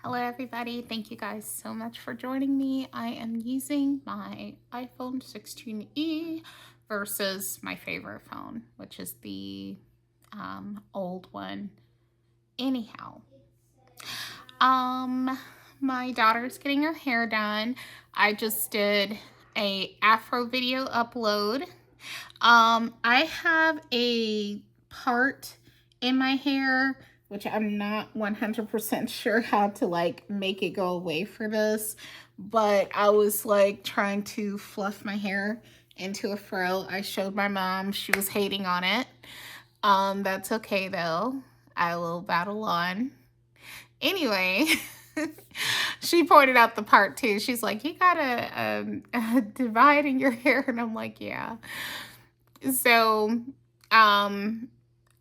Hello everybody, thank you guys so much for joining me. I am using my iPhone 16e versus my favorite phone, which is the old one. Anyhow, um, my daughter's getting her hair done. I just did a afro video upload. I have a part in my hair, which I'm not 100% sure how to like make it go away for this, but I was like trying to fluff my hair into a fro. I showed my mom, she was hating on it. That's okay though. I will battle on. Anyway, she pointed out the part too. She's like, you got a divide in your hair. And I'm like, yeah. So,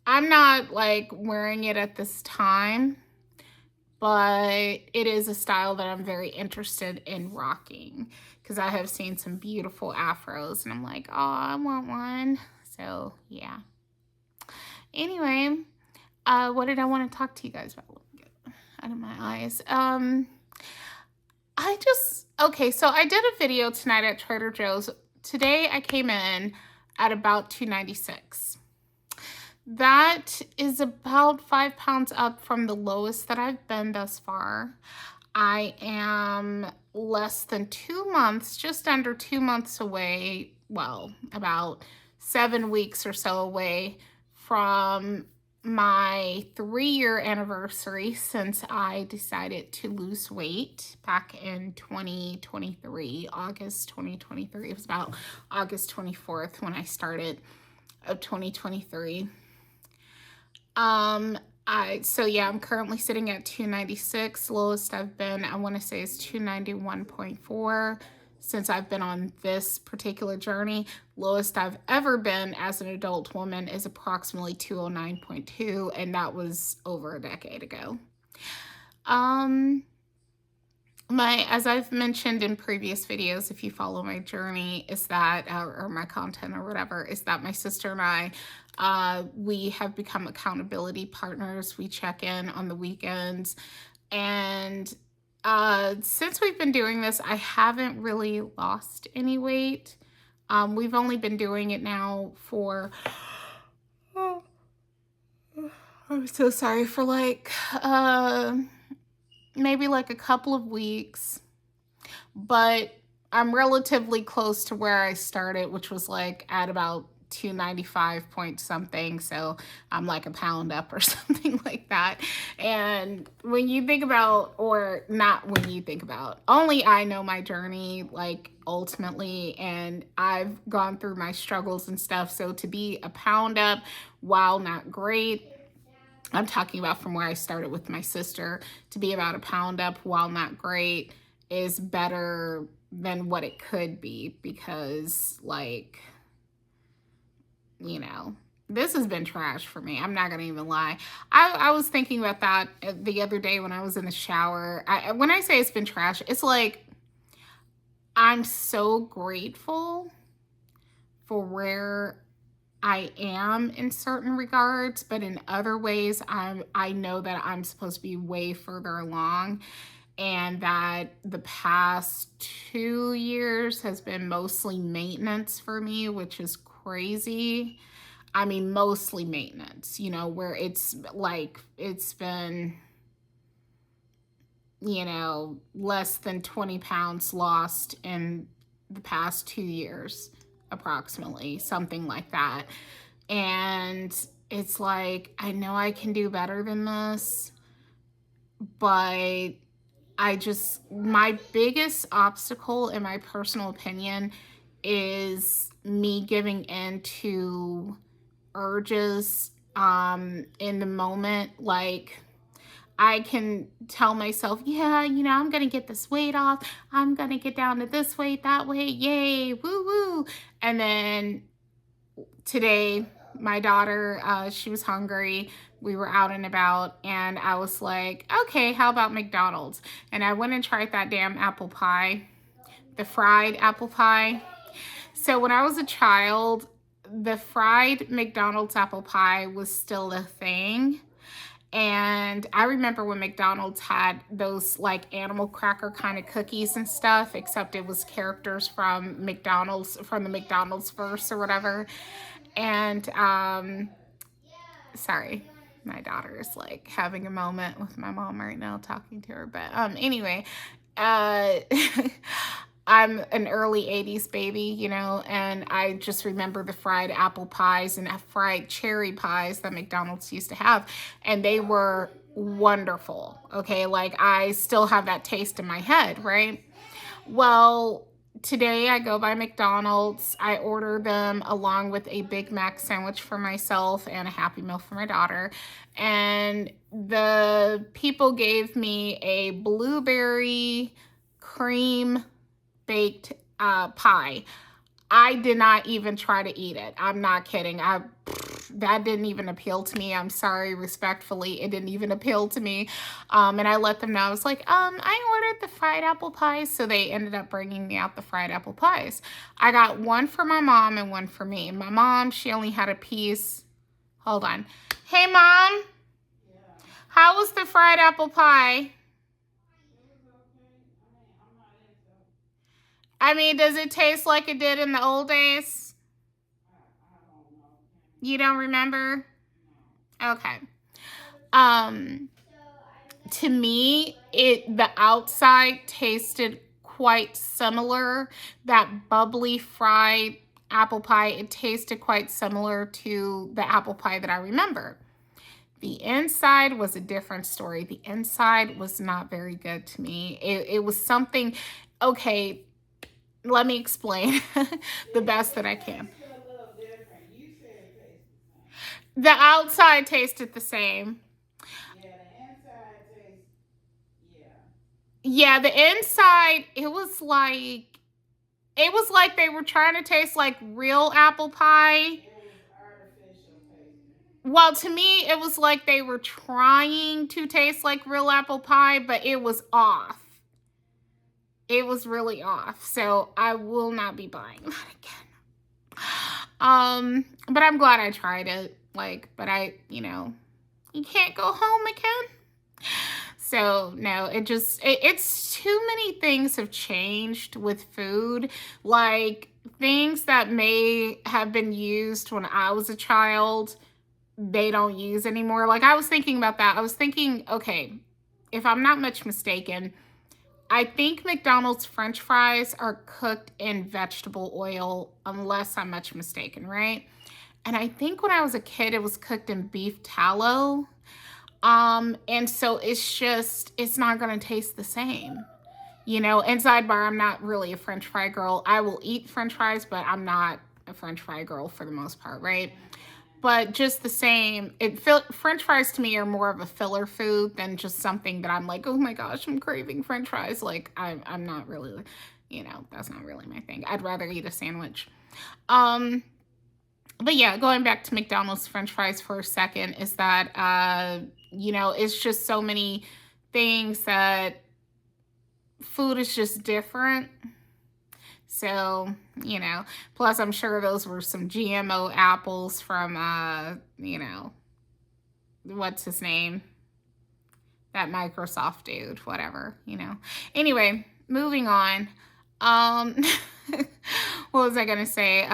I'm not like wearing it at this time, but it is a style that I'm very interested in rocking because I have seen some beautiful afros and I'm like, oh, I want one. So, yeah. Anyway, what did I want to talk to you guys about? Let me get out of my eyes. Okay, so I did a video tonight at Trader Joe's. Today I came in at about $2.96. That is about 5 pounds up from the lowest that I've been thus far. I am less than 2 months, just under 2 months away, well, about 7 weeks or so away from my 3-year anniversary since I decided to lose weight back in 2023, August 2023. It was about August 24th when I started of 2023. I'm currently sitting at 296. Lowest I've been, I want to say, is 291.4 since I've been on this particular journey. Lowest I've ever been as an adult woman is approximately 209.2, and that was over a decade ago. As I've mentioned in previous videos, if you follow my journey, is that, or my content or whatever, is that my sister and I, we have become accountability partners. We check in on the weekends. And since we've been doing this, I haven't really lost any weight. We've only been doing it now for, I'm so sorry, for like, maybe like a couple of weeks, but I'm relatively close to where I started, which was like at about 295 point something. So I'm like a pound up or something like that. And when you think about, or not when you think about, only I know my journey, like ultimately, and I've gone through my struggles and stuff. So to be a pound up, while not great, I'm talking about from where I started with my sister, to be about a pound up while not great is better than what it could be because, like, this has been trash for me. I'm not going to even lie. I was thinking about that the other day when I was in the shower. When I say it's been trash, it's like I'm so grateful for where I am in certain regards, but in other ways, I know that I'm supposed to be way further along, and that the past 2 years has been mostly maintenance for me, which is crazy. I mean, mostly maintenance, where it's like, it's been, less than 20 pounds lost in the past 2 years, approximately, something like that. And it's like, I know I can do better than this, but my biggest obstacle, in my personal opinion, is me giving in to urges in the moment. Like, I can tell myself, yeah, I'm going to get this weight off. I'm going to get down to this weight, that weight. Yay, woo woo. And then today, my daughter, she was hungry. We were out and about, and I was like, okay, how about McDonald's? And I went and tried that damn apple pie, the fried apple pie. So when I was a child, the fried McDonald's apple pie was still a thing. And I remember when McDonald's had those like animal cracker kind of cookies and stuff, except it was characters from McDonald's, from the McDonald's verse or whatever. And sorry, my daughter is like having a moment with my mom right now, talking to her. But anyway, uh I'm an early 80s baby, you know, and I just remember the fried apple pies and fried cherry pies that McDonald's used to have, and they were wonderful. Okay, like I still have that taste in my head, right? Well, today I go by McDonald's. I order them along with a Big Mac sandwich for myself and a Happy Meal for my daughter. And the people gave me a blueberry cream baked pie. I did not even try to eat it. I'm not kidding. That didn't even appeal to me. I'm sorry, respectfully, it didn't even appeal to me. And I let them know. I was like, I ordered the fried apple pies, so they ended up bringing me out the fried apple pies. I got one for my mom and one for me. My mom, she only had a piece. Hold on. Hey, Mom. How was the fried apple pie? I mean, does it taste like it did in the old days? You don't remember? Okay. Um, to me, the outside tasted quite similar. That bubbly fried apple pie, it tasted quite similar to the apple pie that I remember. The inside was a different story. The inside was not very good to me. It was something, okay, let me explain the best that I can. The outside tasted the same. Yeah, the inside, it was like they were trying to taste like real apple pie. Well, to me, it was like they were trying to taste like real apple pie, but it was off. It was really off. So I will not be buying that again. But I'm glad I tried it. Like, but you can't go home again. So no, it's too many things have changed with food. Like things that may have been used when I was a child, they don't use anymore. Like I was thinking about that. I was thinking, okay, if I'm not much mistaken, I think McDonald's French fries are cooked in vegetable oil, unless I'm much mistaken, right? And I think when I was a kid, it was cooked in beef tallow. And so it's not gonna taste the same. And sidebar, I'm not really a French fry girl. I will eat French fries, but I'm not a French fry girl for the most part, right? But just the same, French fries to me are more of a filler food than just something that I'm like, oh my gosh, I'm craving French fries. Like I'm not really, that's not really my thing. I'd rather eat a sandwich. Um, but yeah, going back to McDonald's French fries for a second, is that it's just so many things that food is just different. So, plus I'm sure those were some GMO apples from, what's his name? That Microsoft dude, whatever. Anyway, moving on. Um, what was I going to say?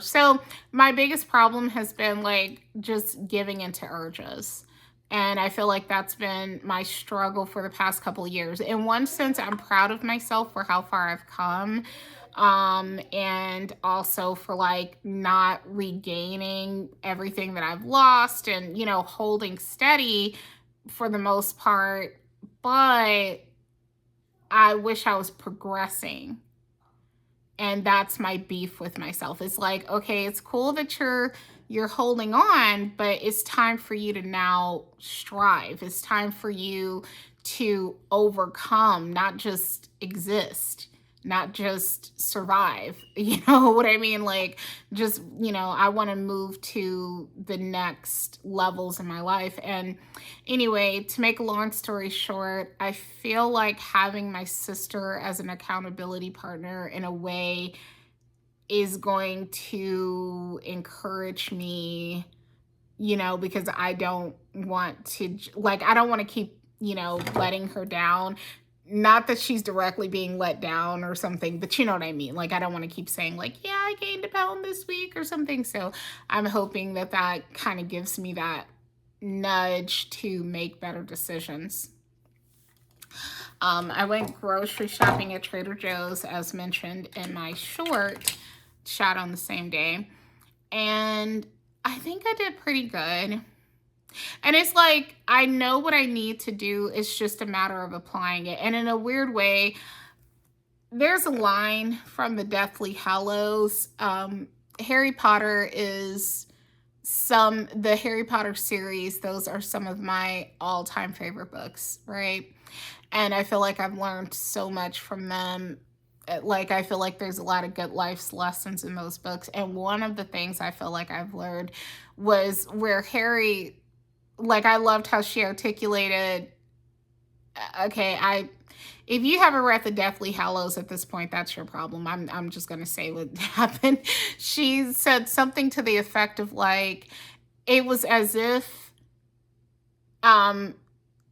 So my biggest problem has been like just giving into urges. And I feel like that's been my struggle for the past couple of years. In one sense, I'm proud of myself for how far I've come. And also for like not regaining everything that I've lost and, holding steady for the most part. But I wish I was progressing. And that's my beef with myself. It's like, okay, it's cool that you're holding on, but it's time for you to now strive. It's time for you to overcome, not just exist, not just survive. You know what I mean? Like, just, I want to move to the next levels in my life. And anyway, to make a long story short, I feel like having my sister as an accountability partner in a way is going to encourage me because I don't want to, like, I don't want to keep, letting her down. Not that she's directly being let down or something, but you know what I mean? Like, I don't want to keep saying, like, yeah, I gained a pound this week or something. So I'm hoping that that kind of gives me that nudge to make better decisions. I went grocery shopping at Trader Joe's, as mentioned in my short shot on the same day. And I think I did pretty good. And it's like, I know what I need to do. It's just a matter of applying it. And in a weird way, there's a line from the Deathly Hallows. Harry Potter is the Harry Potter series. Those are some of my all-time favorite books, right? And I feel like I've learned so much from them. Like, I feel like there's a lot of good life lessons in those books. And one of the things I feel like I've learned was where Harry, like, I loved how she articulated, okay, if you haven't read the Deathly Hallows at this point, that's your problem. I'm just gonna say what happened. She said something to the effect of, like, it was as if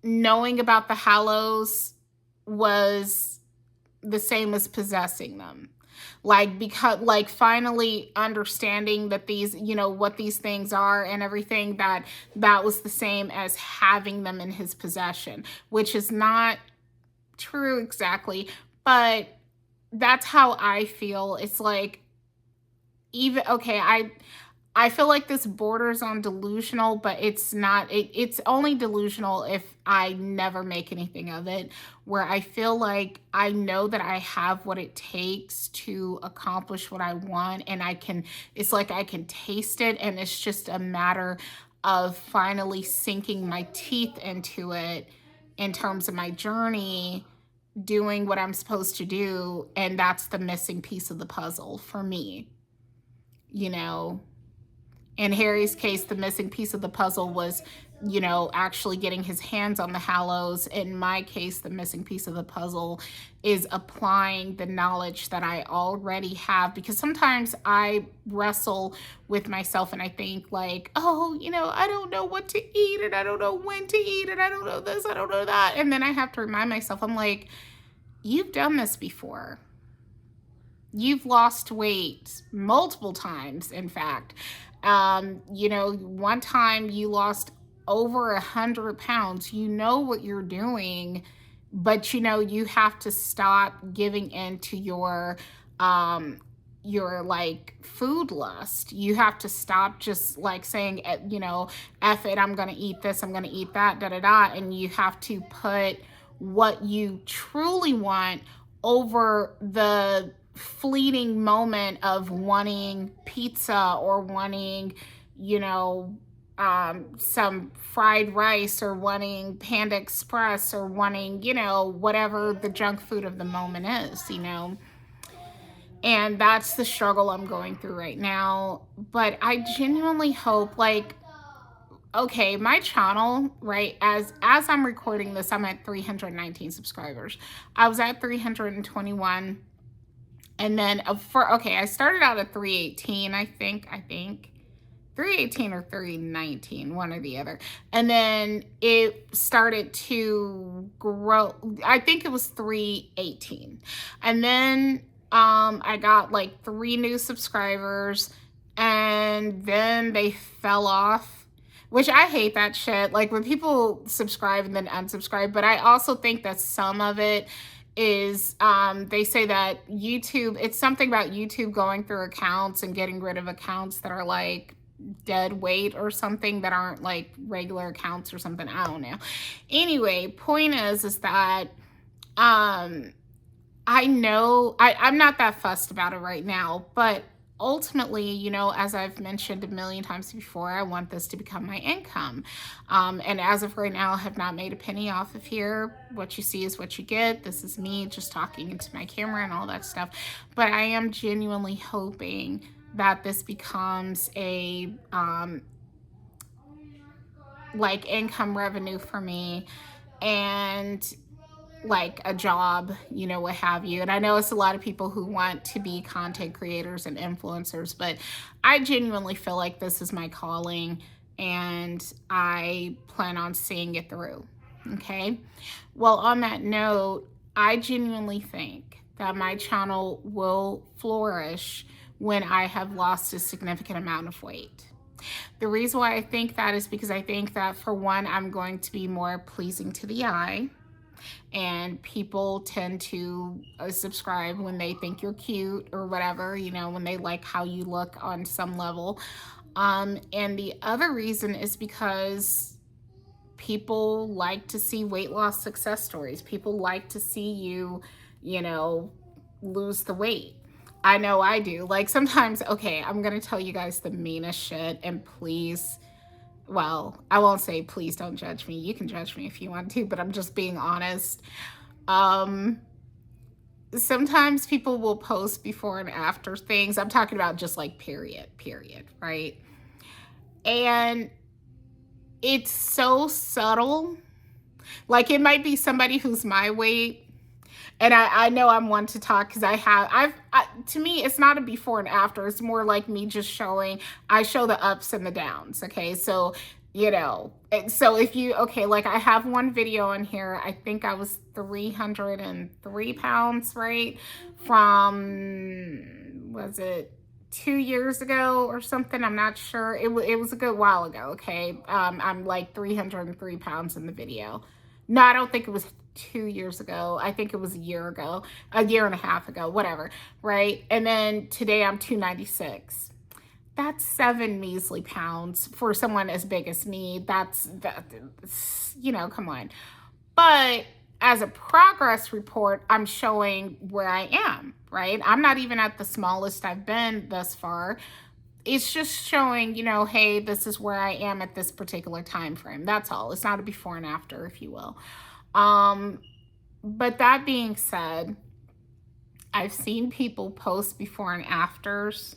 knowing about the Hallows was the same as possessing them. Like, because, like, finally understanding that these, what these things are and everything, that was the same as having them in his possession, which is not true exactly, but that's how I feel. It's like, even, okay, I feel like this borders on delusional, but it's not. It's only delusional if I never make anything of it, where I feel like I know that I have what it takes to accomplish what I want, and it's like I can taste it, and it's just a matter of finally sinking my teeth into it in terms of my journey, doing what I'm supposed to do, and that's the missing piece of the puzzle for me, you know. In Harry's case, the missing piece of the puzzle was, actually getting his hands on the Hallows. In my case, the missing piece of the puzzle is applying the knowledge that I already have. Because sometimes I wrestle with myself and I think, like, oh, I don't know what to eat, and I don't know when to eat, and I don't know this, I don't know that. And then I have to remind myself, I'm like, you've done this before. You've lost weight multiple times, in fact. One time you lost over 100 pounds. You know what you're doing, but you have to stop giving in to your like food lust. You have to stop just like saying, F it, I'm gonna eat this, I'm gonna eat that, da da da. And you have to put what you truly want over the fleeting moment of wanting pizza or wanting, some fried rice, or wanting Panda Express, or wanting, whatever the junk food of the moment is, And that's the struggle I'm going through right now. But I genuinely hope, like, okay, my channel, right, as I'm recording this, I'm at 319 subscribers. I was at 321. And then I started out at 318, I think 318 or 319, one or the other. And then it started to grow. I think it was 318. And then I got like 3 new subscribers, and then they fell off, which I hate that shit. Like, when people subscribe and then unsubscribe. But I also think that some of it is, they say that YouTube, it's something about YouTube going through accounts and getting rid of accounts that are like dead weight or something, that aren't like regular accounts or something. I don't know. Anyway, point is that I know I'm not that fussed about it right now, but ultimately, as I've mentioned a million times before, I want this to become my income. And as of right now, I have not made a penny off of here. What you see is what you get. This is me just talking into my camera and all that stuff. But I am genuinely hoping that this becomes a like income revenue for me, and like a job, what have you. And I know it's a lot of people who want to be content creators and influencers, but I genuinely feel like this is my calling. and I plan on seeing it through. Okay. Well, on that note, I genuinely think that my channel will flourish when I have lost a significant amount of weight. The reason why I think that is because I think that, for one, I'm going to be more pleasing to the eye, and people tend to subscribe when they think you're cute or whatever, when they like how you look on some level. And the other reason is because people like to see weight loss success stories. People like to see you, lose the weight. I know I do. Like, sometimes, okay, I'm going to tell you guys the meanest shit, and please, well, I won't say please don't judge me. You can judge me if you want to, but I'm just being honest. Sometimes people will post before and after things. I'm talking about just like period, right? And it's so subtle. Like, it might be somebody who's my weight, and I know I'm one to talk because to me, it's not a before and after. It's more like me just I show the ups and the downs. Okay. So, so if you, okay, like, I have one video in here. I think I was 303 pounds, right? From, was it 2 years ago or something? I'm not sure. It was a good while ago. Okay. I'm like 303 pounds in the video. No, I don't think it was 2 years ago. I think it was a year ago, a year and a half ago, whatever, right? And then today I'm 296. That's 7 measly pounds for someone as big as me. That's come on. But as a progress report, I'm showing where I am, right? I'm not even at the smallest I've been thus far. It's just showing, hey, this is where I am at this particular time frame. That's all. It's not a before and after, if you will. But that being said, I've seen people post before and afters,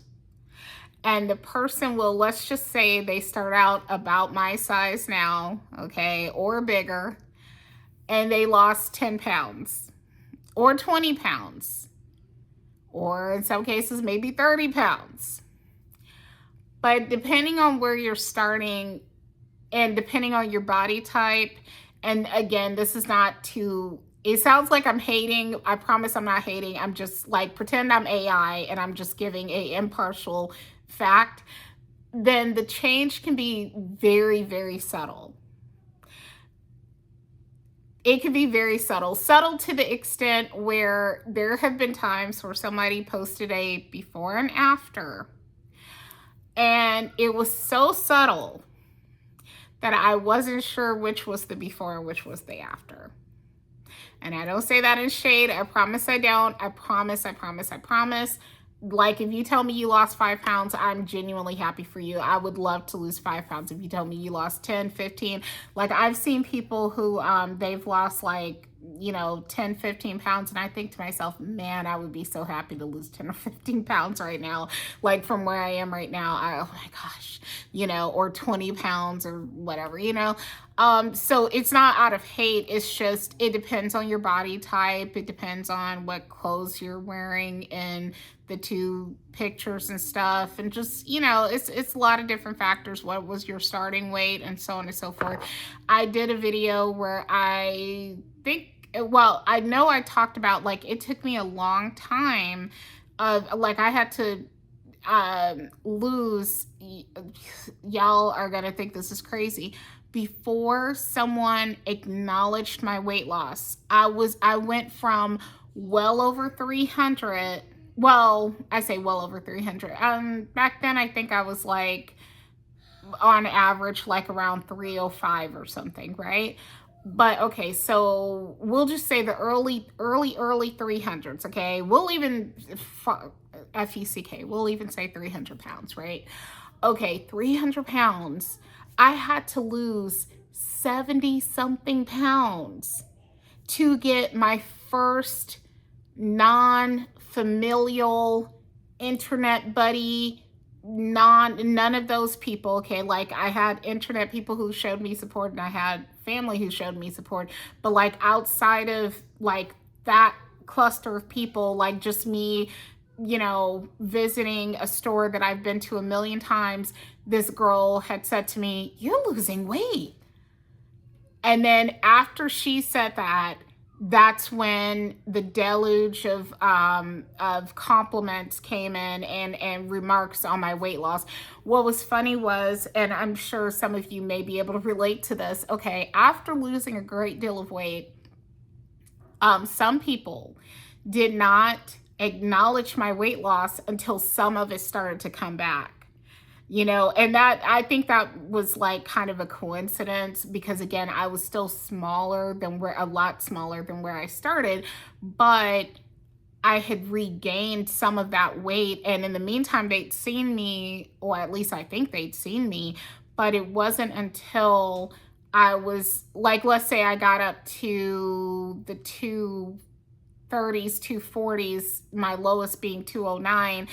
and the person will, let's just say they start out about my size now, okay, or bigger, and they lost 10 pounds or 20 pounds, or in some cases, maybe 30 pounds. But depending on where you're starting and depending on your body type, and again, this is not to, it sounds like I'm hating. I promise I'm not hating. I'm just like, pretend I'm AI and I'm just giving a impartial fact. Then the change can be very, very subtle. It can be very subtle to the extent where there have been times where somebody posted a before and after, and it was so subtle that I wasn't sure which was the before and which was the after. And I don't say that in shade. I promise I don't. I promise. Like, if you tell me you lost 5 pounds, I'm genuinely happy for you. I would love to lose 5 pounds. If you tell me you lost 10, 15, like, I've seen people who, they've lost like, 10, 15 pounds. And I think to myself, man, I would be so happy to lose 10 or 15 pounds right now. Like, from where I am right now, oh my gosh, or 20 pounds or whatever, So it's not out of hate. It's just, it depends on your body type. It depends on what clothes you're wearing in the 2 pictures and stuff. And just, it's a lot of different factors. What was your starting weight and so on and so forth. I did a video where I know I talked about, like, it took me a long time like, I had to lose, y'all are gonna think this is crazy, before someone acknowledged my weight loss. I went from well over 300. Well, I say well over 300. Back then I think I was like, on average, like around 305 or something, right? But okay, so we'll just say the early 300s, okay? We'll even, FECK, we'll even say 300 pounds, right? Okay, 300 pounds. I had to lose 70 something pounds to get my first non-familial internet buddy, none of those people, okay? Like, I had internet people who showed me support, and I had family who showed me support, but like, outside of like that cluster of people, like just me you know, visiting a store that I've been to a million times, this girl had said to me, "You're losing weight." And then after she said that, that's when the deluge of compliments came in and remarks on my weight loss. What was funny was, and I'm sure some of you may be able to relate to this. Okay, after losing a great deal of weight, some people did not acknowledge my weight loss until some of it started to come back. You know, and that, I think that was like kind of a coincidence, because again, I was still smaller than where, a lot smaller than where I started, but I had regained some of that weight. And in the meantime, they'd seen me, or at least I think they'd seen me, but it wasn't until I was like, let's say I got up to the 230s, 240s, my lowest being 209.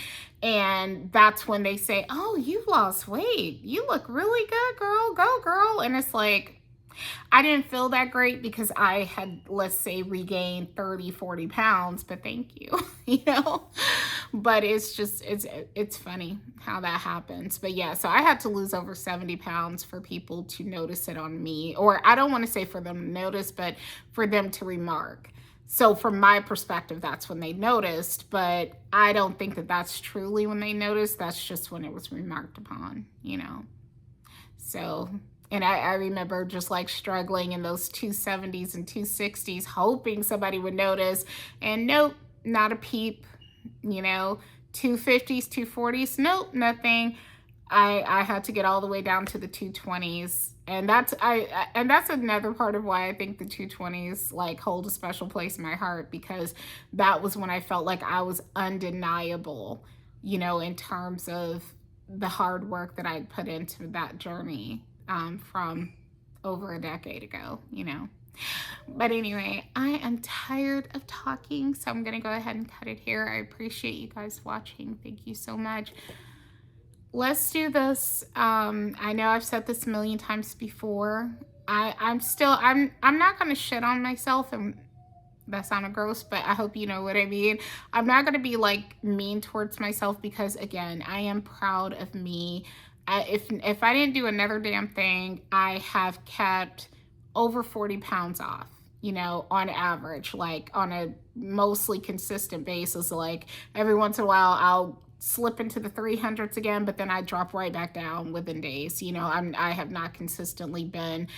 And that's when they say, "Oh, you lost weight. You look really good, girl. Go, girl." And it's like, I didn't feel that great because I had, let's say, regained 30, 40 pounds, but thank you, you know? But it's just, it's funny how that happens. But yeah, so I had to lose over 70 pounds for people to notice it on me. Or I don't want to say for them to notice, but for them to remark. So from my perspective, that's when they noticed, but I don't think that that's truly when they noticed. That's just when it was remarked upon, you know? So, and I remember just like struggling in those 270s and 260s, hoping somebody would notice, and nope, not a peep, you know? 250s, 240s, nope, nothing. I had to get all the way down to the 220s. And that's another part of why I think the 220s like hold a special place in my heart, because that was when I felt like I was undeniable, you know, in terms of the hard work that I'd put into that journey from over a decade ago, you know. But anyway, I am tired of talking, so I'm going to go ahead and cut it here. I appreciate you guys watching. Thank you so much. Let's do this. I know I've said this a million times before. I'm not going to shit on myself, and that sounded gross, but I hope you know what I mean. I'm not going to be like mean towards myself, because again, I am proud of me. If I didn't do another damn thing, I have kept over 40 pounds off, you know, on average, like on a mostly consistent basis. Like every once in a while, I'll slip into the 300s again, but then I drop right back down within days. You know, I have not consistently been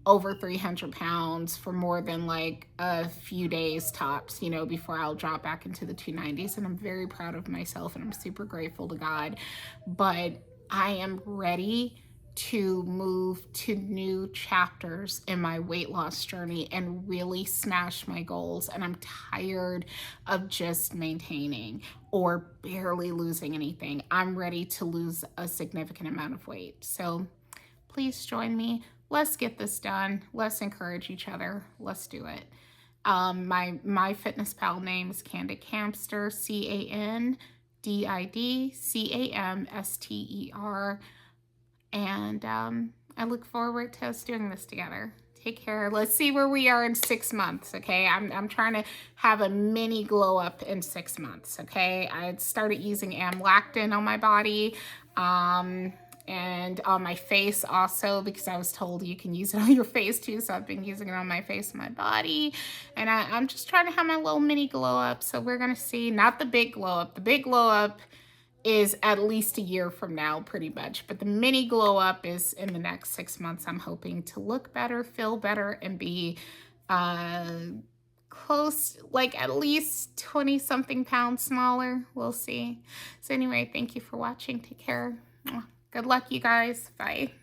over 300 pounds for more than like a few days tops, you know, before I'll drop back into the 290s. And I'm very proud of myself, and I'm super grateful to God. But I am ready to move to new chapters in my weight loss journey and really smash my goals. And I'm tired of just maintaining or barely losing anything. I'm ready to lose a significant amount of weight. So please join me. Let's get this done. Let's encourage each other. Let's do it. My MyFitnessPal name is Candid Camster, CANDIDCAMSTER. And I look forward to us doing this together. Take care. Let's see where we are in 6 months, okay? I'm trying to have a mini glow up in 6 months, okay? I started using amlactin on my body and on my face also, because I was told you can use it on your face too. So I've been using it on my face and my body. And I'm just trying to have my little mini glow up. So we're going to see, not the big glow up. The big glow up is at least a year from now, pretty much. But the mini glow up is in the next 6 months. I'm hoping to look better, feel better, and be close, like at least 20 something pounds smaller. We'll see. So anyway, thank you for watching. Take care. Good luck, you guys. Bye.